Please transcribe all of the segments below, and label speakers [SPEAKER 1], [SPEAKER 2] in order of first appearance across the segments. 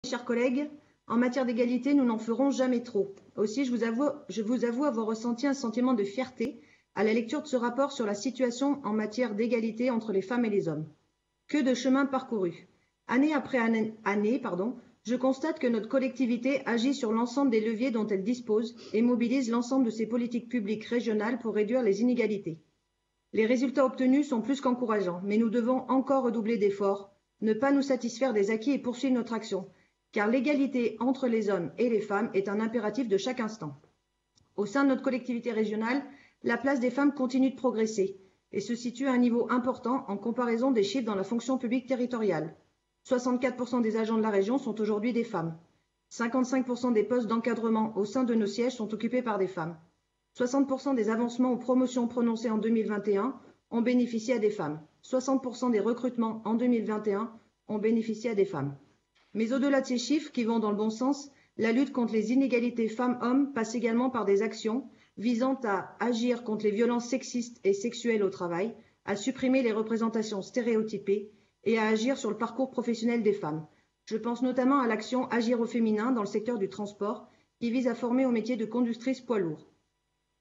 [SPEAKER 1] Chers collègues, en matière d'égalité, nous n'en ferons jamais trop. Aussi, je vous avoue avoir ressenti un sentiment de fierté à la lecture de ce rapport sur la situation en matière d'égalité entre les femmes et les hommes. Que de chemin parcouru. Année après année, je constate que notre collectivité agit sur l'ensemble des leviers dont elle dispose et mobilise l'ensemble de ses politiques publiques régionales pour réduire les inégalités. Les résultats obtenus sont plus qu'encourageants, mais nous devons encore redoubler d'efforts, ne pas nous satisfaire des acquis et poursuivre notre action, car l'égalité entre les hommes et les femmes est un impératif de chaque instant. Au sein de notre collectivité régionale, la place des femmes continue de progresser et se situe à un niveau important en comparaison des chiffres dans la fonction publique territoriale. 64% des agents de la région sont aujourd'hui des femmes. 55% des postes d'encadrement au sein de nos sièges sont occupés par des femmes. 60% des avancements ou promotions prononcés en 2021 ont bénéficié à des femmes. 60% des recrutements en 2021 ont bénéficié à des femmes. Mais au-delà de ces chiffres qui vont dans le bon sens, la lutte contre les inégalités femmes-hommes passe également par des actions visant à agir contre les violences sexistes et sexuelles au travail, à supprimer les représentations stéréotypées et à agir sur le parcours professionnel des femmes. Je pense notamment à l'action Agir au féminin dans le secteur du transport qui vise à former au métier de conductrice poids lourd.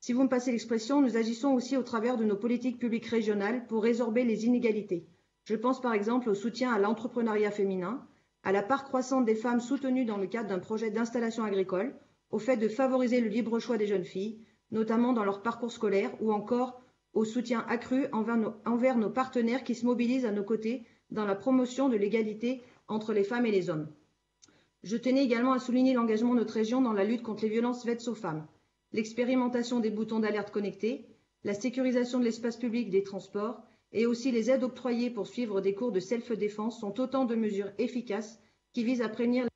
[SPEAKER 1] Si vous me passez l'expression, nous agissons aussi au travers de nos politiques publiques régionales pour résorber les inégalités. Je pense par exemple au soutien à l'entrepreneuriat féminin, à la part croissante des femmes soutenues dans le cadre d'un projet d'installation agricole, au fait de favoriser le libre choix des jeunes filles, notamment dans leur parcours scolaire, ou encore au soutien accru envers nos partenaires qui se mobilisent à nos côtés dans la promotion de l'égalité entre les femmes et les hommes. Je tenais également à souligner l'engagement de notre région dans la lutte contre les violences faites aux femmes, l'expérimentation des boutons d'alerte connectés, la sécurisation de l'espace public des transports et aussi les aides octroyées pour suivre des cours de self-défense sont autant de mesures efficaces qui visent à prévenir